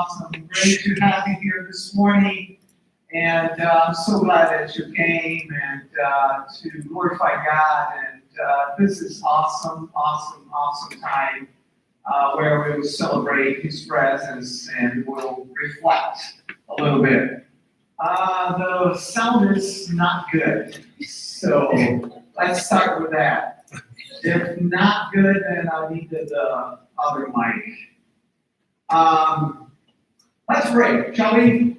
awesome. Great to have you here this morning. And I'm so glad that you came and to glorify God. And this is awesome time where we will celebrate His presence and we'll reflect a little bit. The sound is not good, so let's start with that. If not good, then I need the other mic. Let's pray, shall we?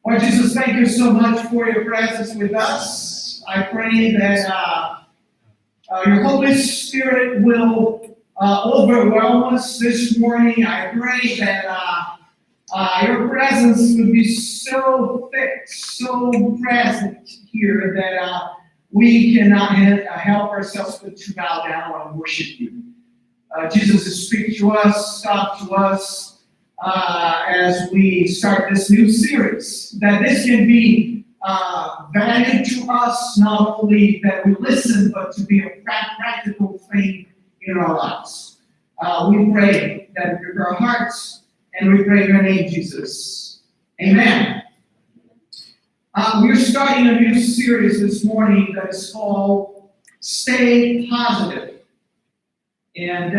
Lord Jesus, thank you so much for your presence with us. I pray that your Holy Spirit will overwhelm us this morning. I pray that your presence would be so thick, so present here that we cannot help ourselves but to bow down and worship you. Jesus, speak to us, talk to us as we start this new series, that this can be value to us, not only that we listen, but to be a practical thing in our lives. We pray that with our hearts, and we pray in your name, Jesus. Amen. We're starting a new series this morning that is called Stay Positive. And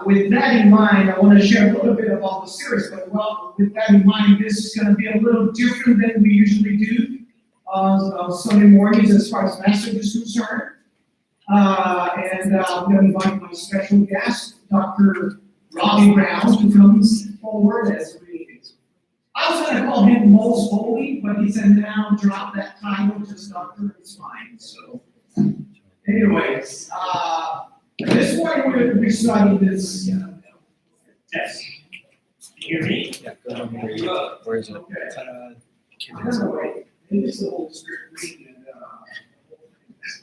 with that in mind, I want to share a little bit about the series. But with that in mind, this is going to be a little different than we usually do Sunday mornings as far as message is concerned. And I'm going to invite my special guest, Dr. Robbie Brown, who comes forward as we. I was going to call him Most Holy, but he said now drop that title, just Doctor, it's fine. So, anyways, this morning we're going to be studying this test. Can you hear me? Yeah, where is it? Okay. I'm going to wait. Maybe it's the Holy Spirit reading. Is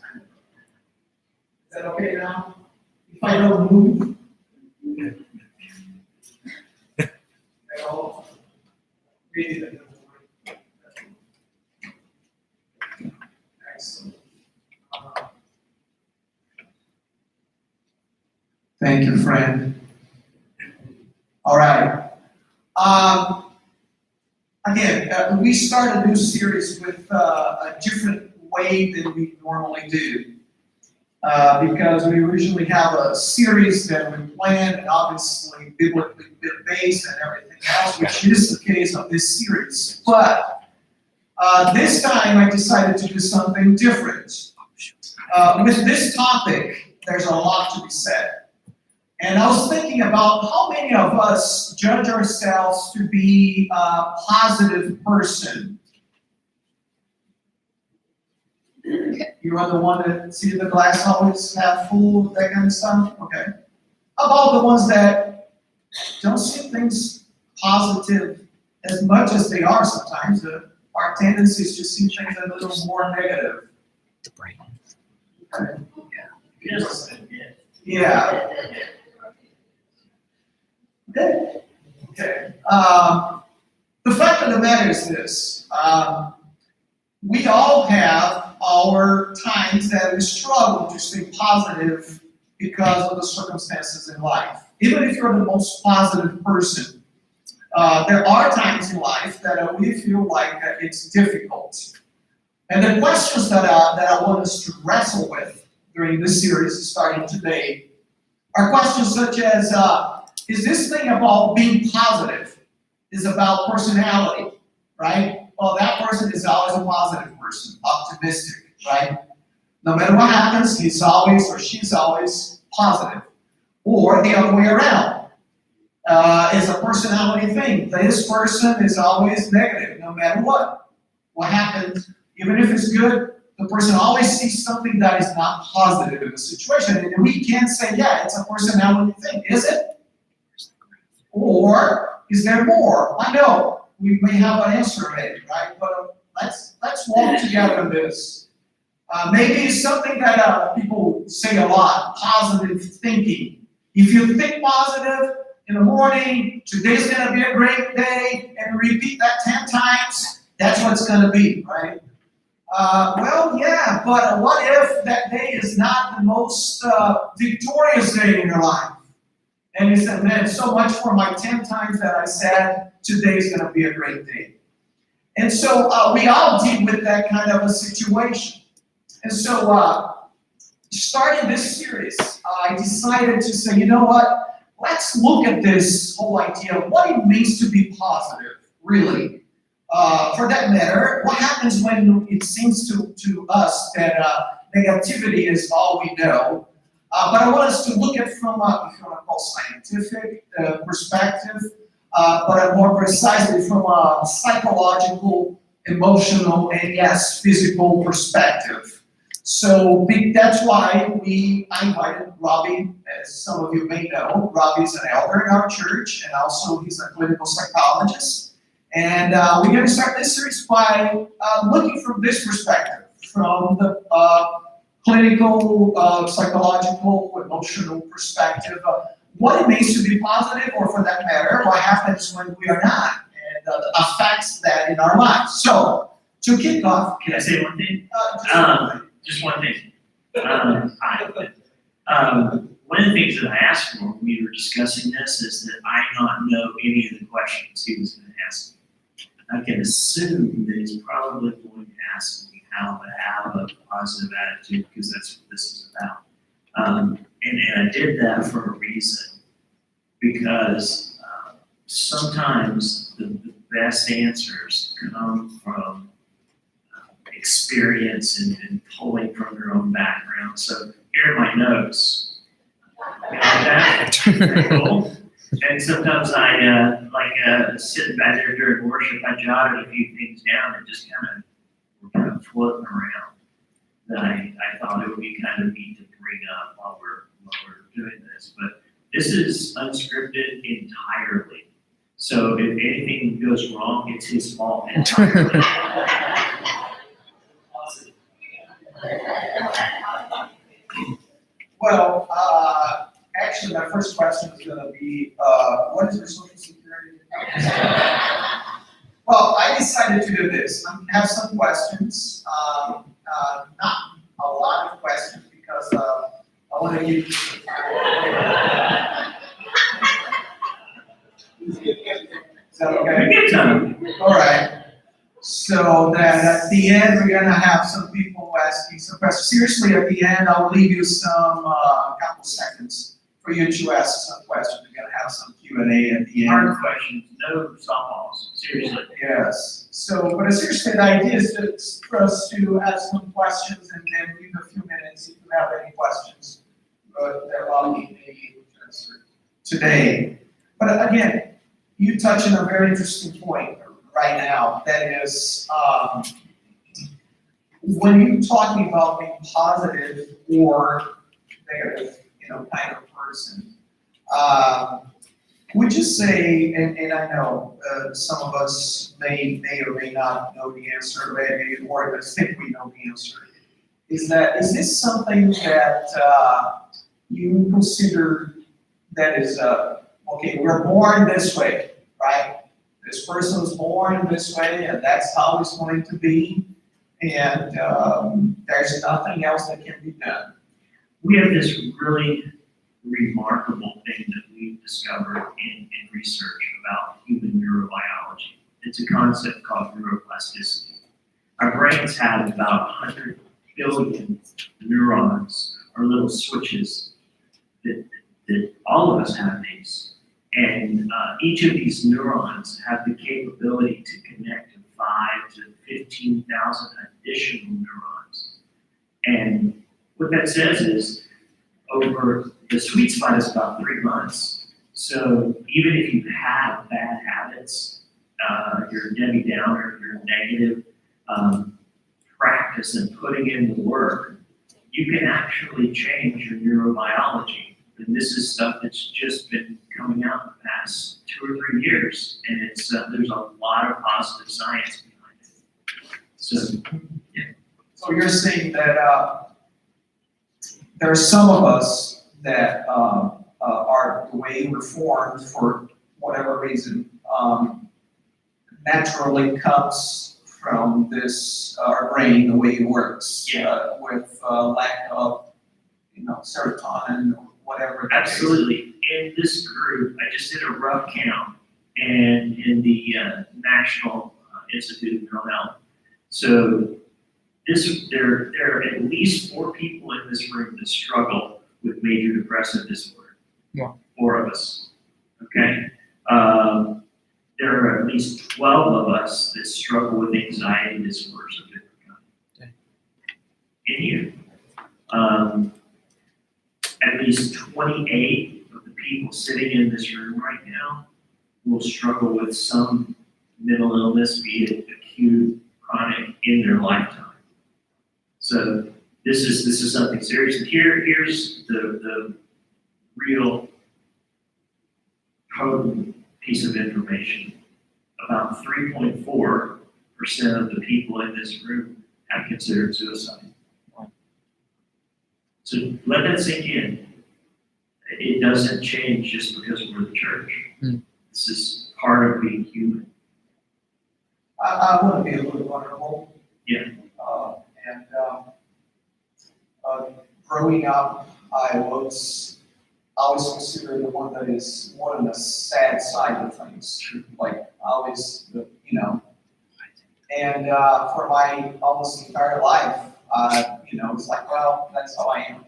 that okay now? If I don't move? At all? Read it. Excellent. Thank you, friend. All right. Again, we start a new series with a different way than we normally do. Because we usually have a series that we plan and obviously biblically based and everything else, which is the case of this series. But this time I decided to do something different. With this topic, there's a lot to be said. And I was thinking about how many of us judge ourselves to be a positive person. You are the one that see the glass always half full, that kind of stuff? Okay. How about the ones that don't see things positive as much as they are sometimes? Our tendency is to see things a little more negative. The brain. Okay. Yes. Yeah. Okay. The fact of the matter is this. We all have our times that we struggle to stay positive because of the circumstances in life. Even if you're the most positive person, there are times in life that we feel like it's difficult. And the questions that I want us to wrestle with during this series, starting today, are questions such as, is this thing about being positive is about personality, right? Well, that person is always a positive person, optimistic, right? No matter what happens, he's always or she's always positive. Or the other way around. It's a personality thing. This person is always negative, no matter what. What happens, even if it's good, the person always sees something that is not positive in the situation. And we can't say, yeah, it's a personality thing. Is it? Or is there more? I know. We may have an answer already, right? But let's walk together on this. Maybe it's something that people say a lot, positive thinking. If you think positive in the morning, today's going to be a great day, and repeat that 10 times, that's what it's going to be, right? Well, yeah, but what if that day is not the most victorious day in your life? And he said, man, so much for my 10 times that I said today's going to be a great day. And so we all deal with that kind of a situation. And so starting this series, I decided to say, you know what? Let's look at this whole idea of what it means to be positive, really. For that matter, what happens when it seems to us that negativity is all we know? But I want us to look at from a, if you want to call scientific perspective, but more precisely from a psychological, emotional, and yes, physical perspective. So that's why I invited Robbie, as some of you may know. Robbie's an elder in our church, and also he's a clinical psychologist. And we're going to start this series by looking from this perspective, from the clinical, psychological, emotional perspective, what it means to be positive, or for that matter, what happens when we are not, and the effects that in our lives. So, to kick off, Can I say one thing? Just one thing. One of the things that I asked for when we were discussing this is that I not know any of the questions he was going to ask me. I can assume that he's probably going to ask me how to have a positive attitude, because that's what this is about. And I did that for a reason, because sometimes the best answers come from experience and pulling from your own background. So here are my notes. You know that? Very cool. And sometimes I, sitting back there during worship, I jotted a few things down and just kind of floating around that I thought it would be kind of neat to bring up while we're doing this. But this is unscripted entirely. So if anything goes wrong, it's his fault entirely. well, actually, my first question is going to be, what is your social security? Well, I decided to do this. I'm going to have some questions, not a lot of questions, because I want to give you some time. Is that okay? Good time. All right. So that at the end, we're going to have some people asking some questions. Seriously, at the end, I'll leave you some couple seconds for you to ask some questions. We're going to have some Q&A at the end. Hard questions, no softballs. Seriously. Yes. So, but seriously, the idea is for us to ask some questions and then leave a few minutes if you have any questions that Robbie may be able to answer today. But again, you touch on a very interesting point right now. That is, when you're talking about being positive or negative, kind of person, would you say, and I know some of us may or may not know the answer already, or think we know the answer, is this something that you consider that is, okay, we're born this way, right? This person was born this way, and that's how it's going to be, and there's nothing else that can be done. We have this really remarkable thing that we've discovered in research about human neurobiology. It's a concept called neuroplasticity. Our brains have about 100 billion neurons, or little switches, that all of us have these. And each of these neurons have the capability to connect to 5,000 to 15,000 additional neurons. And what that says is, over the sweet spot is about 3 months. So even if you have bad habits, you're Debbie Downer, you're negative, practice and putting in the work, you can actually change your neurobiology. And this is stuff that's just been coming out in the past 2 or 3 years, and it's there's a lot of positive science behind it. So, yeah. So you're saying that there are some of us that are the way we're formed for whatever reason naturally comes from this our brain, the way it works, with lack of serotonin or whatever. Absolutely. in this group, I just did a rough count, and in the National Institute of Mental Health. So there are at least 4 people in this room that struggle with major depressive disorder. Wow. 4 of us. Okay. There are at least 12 of us that struggle with anxiety disorders of different kinds. Okay. In here. At least 28 of the people sitting in this room right now will struggle with some mental illness, be it acute, chronic, in their lifetime. So this is something serious. And here's the real potent piece of information. About 3.4% of the people in this room have considered suicide. So let that sink in. It doesn't change just because we're the church. This is part of being human. I want to be a little vulnerable. Yeah. Growing up, I was always considered the one that is more on the sad side of things. Like always, and for my almost entire life, it's like, well, that's how I am.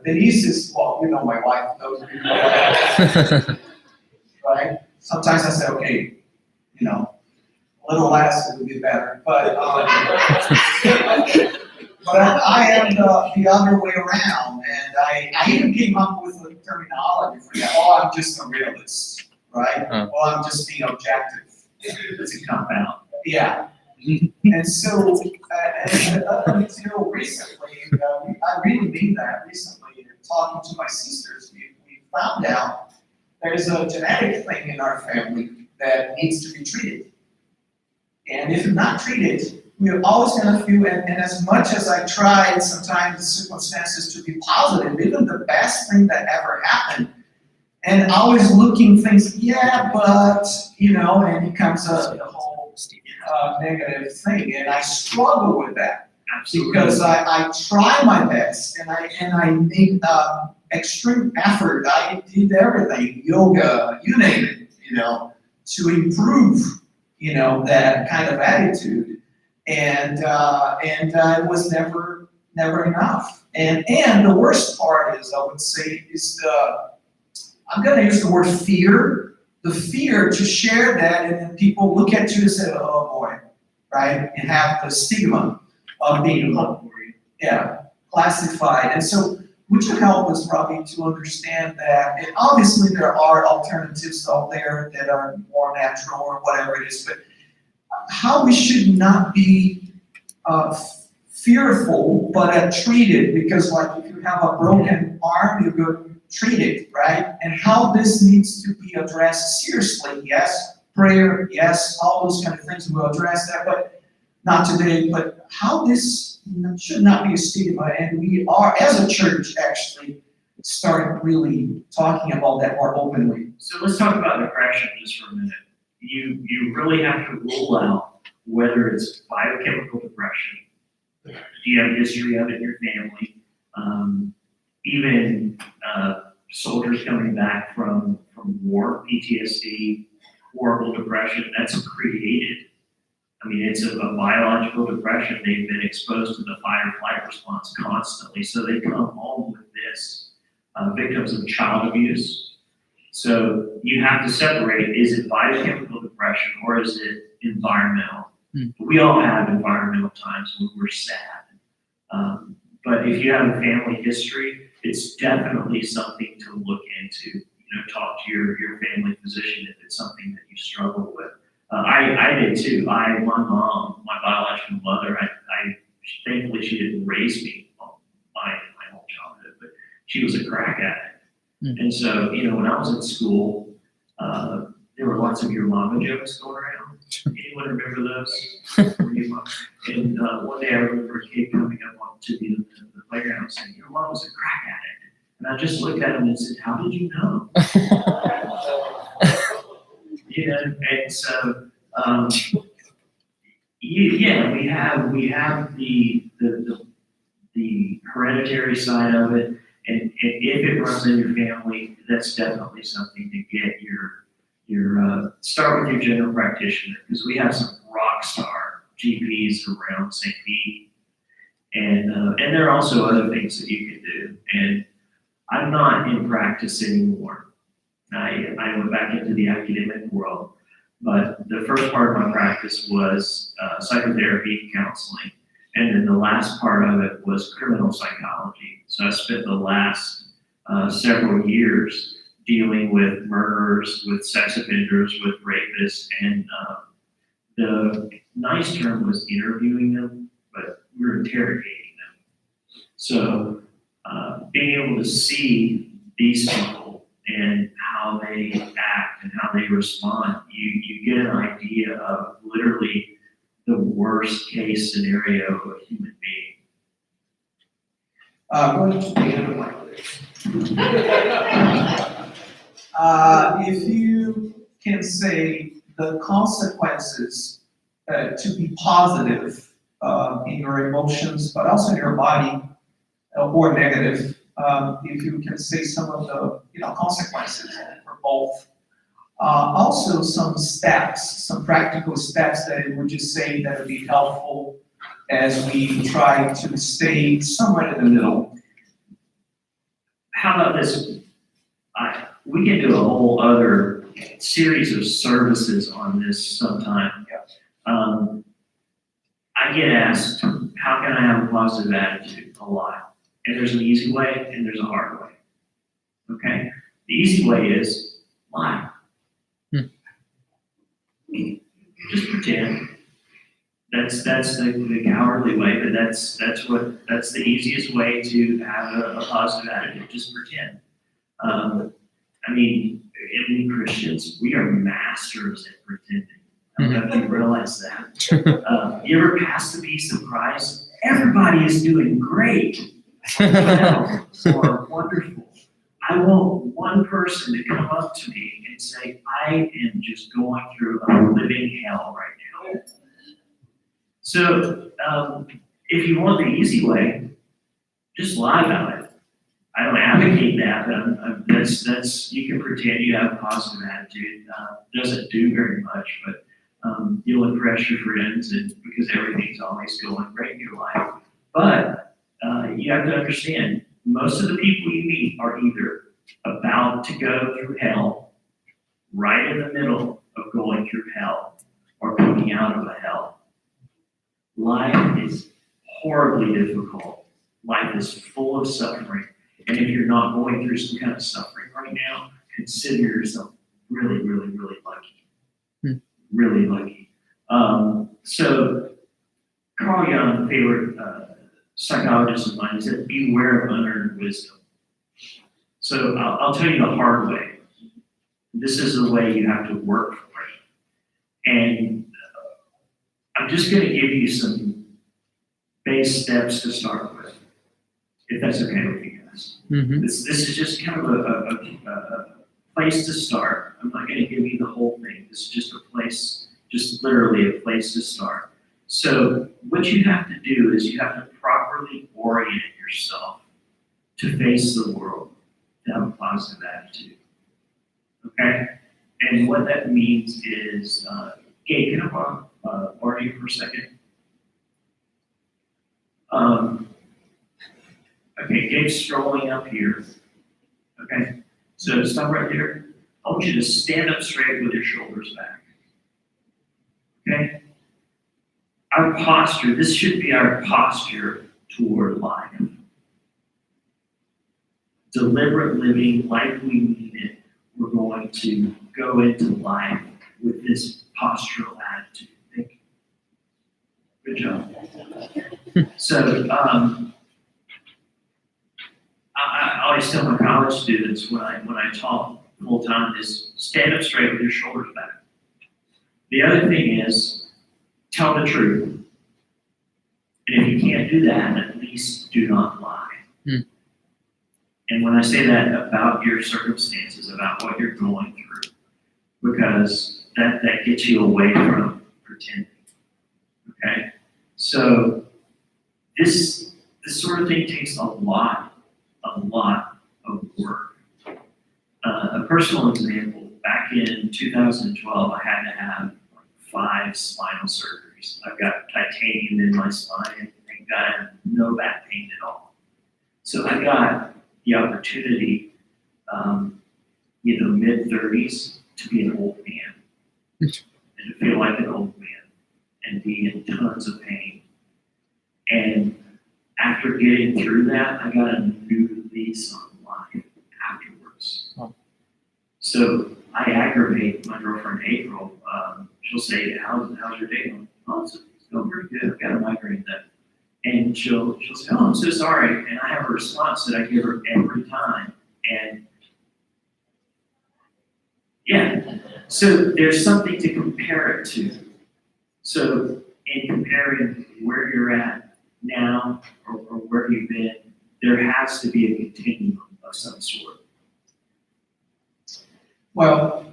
Denise is, well, my wife, those of you know my wife, right? Sometimes I say, okay, a little less would be better, but I am the other way around, and I even came up with a terminology for that. Oh, I'm just a realist, right? Well, I'm just being objective. It's a cop out. Yeah. And so, until recently, I really mean that recently, talking to my sisters, we found out there's a genetic thing in our family that needs to be treated. And if not treated, we're always going to feel, and as much as I tried sometimes circumstances to be positive, even the best thing that ever happened, and always looking things, yeah, but, and it comes a whole negative thing, and I struggle with that. Absolutely. Because I try my best, and I make extreme effort. I did everything, yoga, you name it, to improve, that kind of attitude, and it was never enough. And the worst part is, I would say, is I'm going to use the word fear. The fear to share that, and then people look at you and say, "Oh boy," right, and have the stigma of being classified. And so, would you help us, Robbie, to understand that? And obviously, there are alternatives out there that are more natural or whatever it is, but how we should not be fearful, but treated, because like if you have a broken arm, you go treat it, right? And how this needs to be addressed seriously. Yes, prayer, yes, all those kind of things, we'll address that, but not today. But how this should not be a stigma, and we are, as a church, actually started really talking about that more openly. So let's talk about depression just for a minute. You really have to rule out whether it's biochemical depression. Do you have a history of it in your family? Even soldiers coming back from war, PTSD, horrible depression, that's created. I mean, it's a biological depression. They've been exposed to the fight-or-flight response constantly, so they come home with this. Victims of child abuse. So you have to separate, is it biochemical depression or is it environmental? We all have environmental times when we're sad. But if you have a family history, it's definitely something to look into. Talk to your family physician if it's something that you struggle with. I did too. My mom, my biological mother, thankfully she didn't raise me my whole childhood, but she was a crack addict. And so, when I was in school, there were lots of your mama jokes going around. Anyone remember those? And one day I remember a kid coming up onto the playground saying, "Your mom was a crack addict." And I just looked at him and said, "How did you know?" And so, we have the hereditary side of it, and if it runs in your family, that's definitely something to get your start with your general practitioner, because we have some rock star GPs around St. Pete, and there are also other things that you can do. And I'm not in practice anymore. I went back into the academic world, but the first part of my practice was psychotherapy, counseling, and then the last part of it was criminal psychology. So I spent the last several years dealing with murderers, with sex offenders, with rapists, and the nice term was interviewing them, but we're interrogating them. So being able to see these people and how they act and how they respond, you get an idea of literally the worst case scenario of a human being. Going to the end of my list. If you can say the consequences to be positive in your emotions, but also in your body, or negative, if you can say some of the consequences for both. Also some steps, some practical steps that would you say that would be helpful as we try to stay somewhere in the middle? How about this? We can do a whole other series of services on this sometime. I get asked, how can I have a positive attitude? A lot. And there's an easy way and there's a hard way. Okay? The easy way is lie. Just pretend. That's the cowardly way, but that's the easiest way to have a positive attitude. Just pretend. I mean, in Christians, we are masters at pretending. I don't know if you realize that. You ever pass the peace of Christ? Everybody is doing great. Well, or wonderful. I want one person to come up to me and say, I am just going through a living hell right now. So, if you want the easy way, just lie about it. I don't advocate that, but that's you can pretend you have a positive attitude. Doesn't do very much, but you'll impress your friends, and because everything's always going great in your life. But you have to understand, most of the people you meet are either about to go through hell, right in the middle of going through hell, or coming out of a hell. Life is horribly difficult. Life is full of suffering. And if you're not going through some kind of suffering right now, consider yourself really, really, really lucky. Really lucky. So Carl Jung, favorite psychologist of mine, said, beware of unearned wisdom. So I'll tell you the hard way. This is the way you have to work for it. And I'm just going to give you some base steps to start with, if that's okay with you guys. Mm-hmm. This is just kind of a place to start. I'm not going to give you the whole thing. This is just a place, just literally a place to start. So what you have to do is you have to properly orient yourself to face the world, to have a positive attitude. Okay? And what that means is, Gabe, can I borrow you for a second? Okay, Gabe's strolling up here. Okay, so stop right there. I want you to stand up straight with your shoulders back. Okay? Our posture, this should be our posture toward life. Deliberate living, like we mean it. We're going to go into life with this postural attitude. Thank you. Good job. So, I always tell my college students when I talk full time is stand up straight with your shoulders back. The other thing is tell the truth. And if you can't do that, at least do not lie. And when I say that, about your circumstances, about what you're going through, because that gets you away from pretending. Okay? So this sort of thing takes a lot A personal example, back in 2012, I had to have 5 spinal surgeries. I've got titanium in my spine, and thank God I have no back pain at all. So I got the opportunity, mid-30s, to be an old man, and to feel like an old man, and be in tons of pain. And after getting through that, I got a new lease on life afterwards. Wow. So I aggravate my girlfriend April. She'll say, how's your day going? Oh, it's going pretty good. I've got a migraine then. And she'll say, oh, I'm so sorry. And I have a response that I give her every time. And yeah, so there's something to compare it to. So in comparing where you're at now or where you've been, there has to be a continuum of some sort. Well,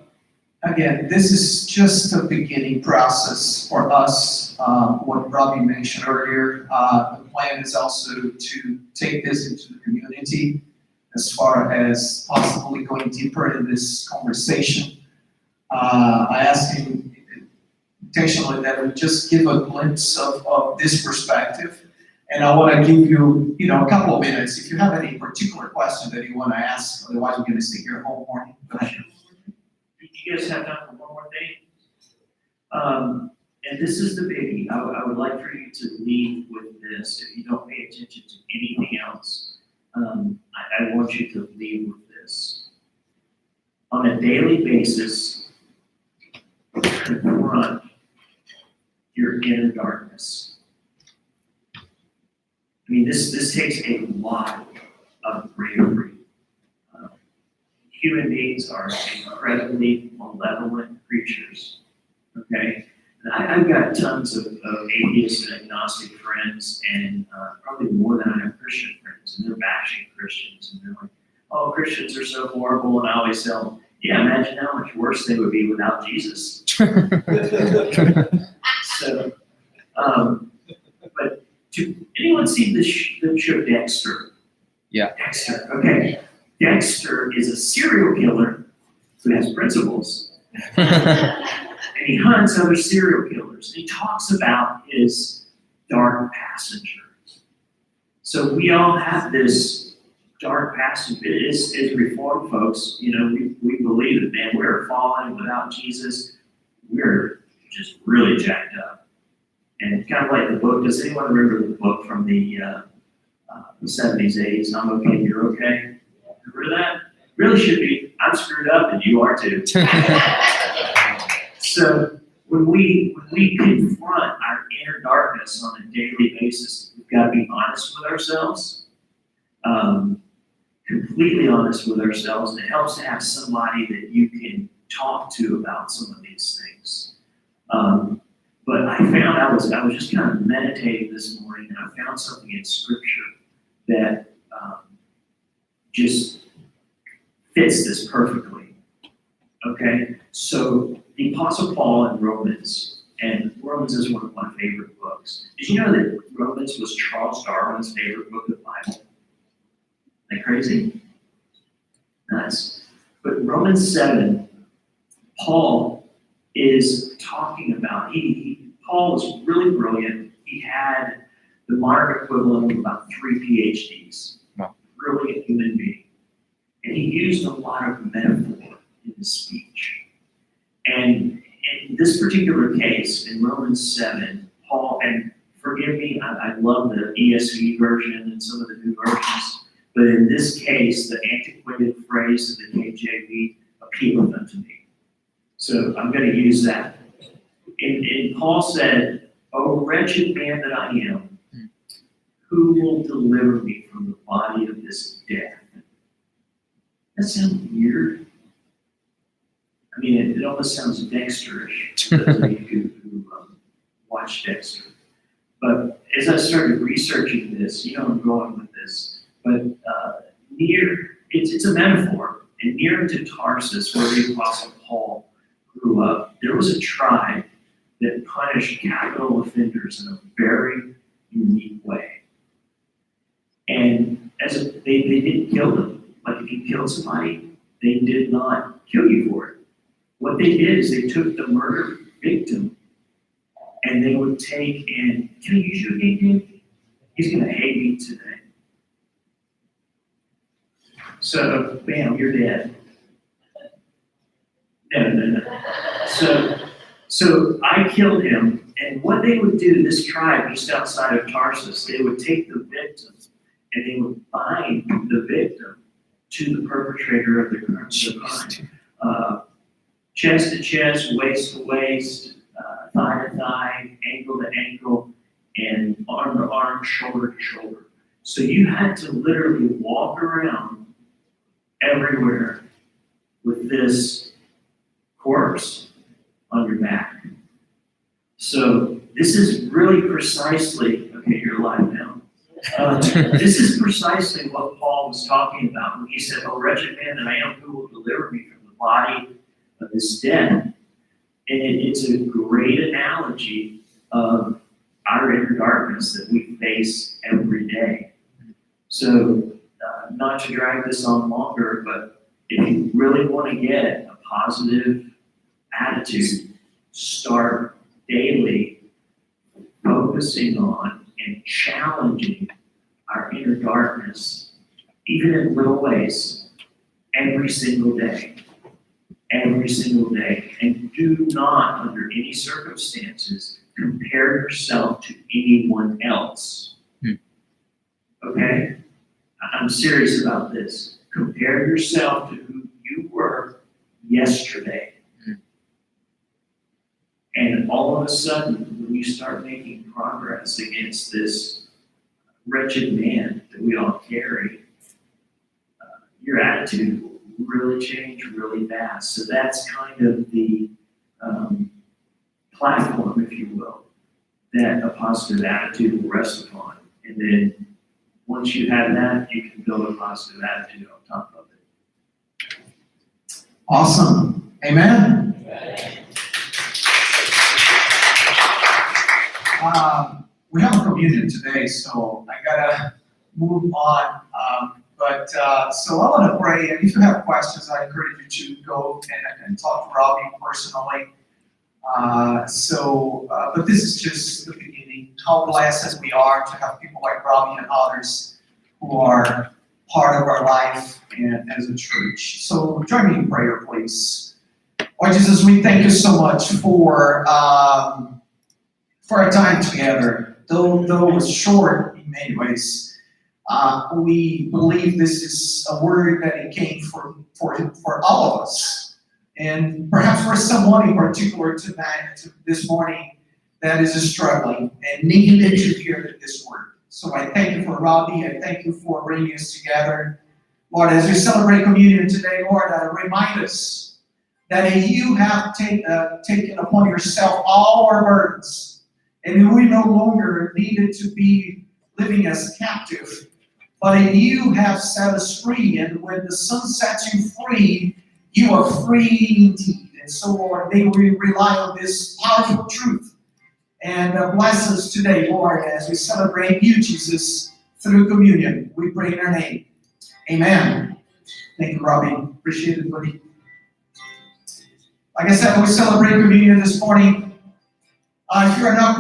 again, this is just a beginning process for us. What Robbie mentioned earlier, the plan is also to take this into the community as far as possibly going deeper in this conversation. I asked him intentionally that we just give a glimpse of this perspective. And I want to give you, a couple of minutes. If you have any particular question that you want to ask, otherwise we're going to stay here all morning. Go ahead. You guys have time for one more thing? And this is the biggie. I would like for you to leave with this. If you don't pay attention to anything else, I want you to leave with this. On a daily basis, confront your inner darkness. I mean, this takes a lot of bravery. Human beings are incredibly malevolent creatures, okay? And I've got tons of atheist and agnostic friends, and probably more than I have Christian friends, and they're bashing Christians, and they're like, oh, Christians are so horrible, and I always tell them, yeah, imagine how much worse they would be without Jesus. So, but anyone see the show Dexter? Yeah. Dexter, okay. Dexter is a serial killer who has principles. And he hunts other serial killers. He talks about his dark passenger. So we all have this dark passenger. As Reformed folks, we believe that, man, we're fallen without Jesus. We're just really jacked up. And kind of like the book, does anyone remember the book from the 70s, 80s, I'm Okay, You're Okay? Remember that? Really should be, I'm screwed up and you are too. So when we confront our inner darkness on a daily basis, we've got to be honest with ourselves, completely honest with ourselves. And it helps to have somebody that you can talk to about some of these things. But I found I was just kind of meditating this morning, and I found something in Scripture that just fits this perfectly. Okay, so the Apostle Paul in Romans, and Romans is one of my favorite books. Did you know that Romans was Charles Darwin's favorite book of the Bible? Isn't that crazy? Nice. But Romans 7, Paul is talking about, Paul was really brilliant. He had the modern equivalent of about 3 PhDs. Wow. Brilliant human being. And he used a lot of metaphor in his speech. And in this particular case, in Romans 7, Paul, and forgive me, I love the ESV version and some of the new versions, but in this case, the antiquated phrase of the KJV appealeth unto me. So I'm going to use that. And Paul said, O wretched man that I am, who will deliver me from the body of this death? That sounds weird. I mean, it almost sounds Dexter-ish to those of you who watch Dexter. But as I started researching this, I'm going with this, but it's a metaphor. And near to Tarsus, where the Apostle Paul grew up, there was a tribe that punished capital offenders in a very unique way. And they didn't kill them. Like if you killed somebody, they did not kill you for it. What they did is they took the murder victim and they would take and, can I use you again, Jim? He's gonna hate me today. So, bam, you're dead. No. So I killed him, and what they would do, this tribe just outside of Tarsus, they would take the victim and they would bind the victim to the perpetrator of the crime. Chest to chest, waist to waist, thigh to thigh, ankle to ankle, and arm to arm, shoulder to shoulder. So you had to literally walk around everywhere with this corpse on your back. So this is really precisely, okay, you're alive now. This is precisely what Paul was talking about when he said, "Oh, wretched man that I am, who will deliver me from the body of this death?" And it's a great analogy of our inner darkness that we face every day. So, not to drag this on longer, but if you really want to get a positive attitude, start daily focusing on and challenging our inner darkness, even in little ways, every single day. Every single day. And do not, under any circumstances, compare yourself to anyone else. Okay? I'm serious about this. Compare yourself to who you were yesterday. And all of a sudden, when you start making progress against this wretched man that we all carry, your attitude will really change really fast. So that's kind of the platform, if you will, that a positive attitude will rest upon. And then once you have that, you can build a positive attitude on top of it. Awesome. Amen. We have a communion today, so I gotta move on. So I want to pray, and if you have questions, I encourage you to go and talk to Robbie personally. But this is just the beginning. How blessed we are to have people like Robbie and others who are part of our life and as a church. So join me in prayer, please. Lord Jesus, we thank you so much for our time together. Though it was short in many ways, we believe this is a word that it came for all of us. And perhaps for someone in particular this morning, that is struggling and needed to hear this word. So I thank you for Robbie. I thank you for bringing us together. Lord, as we celebrate communion today, Lord, remind us that you have taken upon yourself all our burdens, and we no longer needed to be living as captive, but you have set us free. And when the Son sets you free, you are free indeed. And so, Lord, may we rely on this powerful truth. And bless us today, Lord, as we celebrate you, Jesus, through communion. We pray in your name. Amen. Thank you, Robbie. Appreciate it, buddy. Like I said, we celebrate communion this morning. If you are not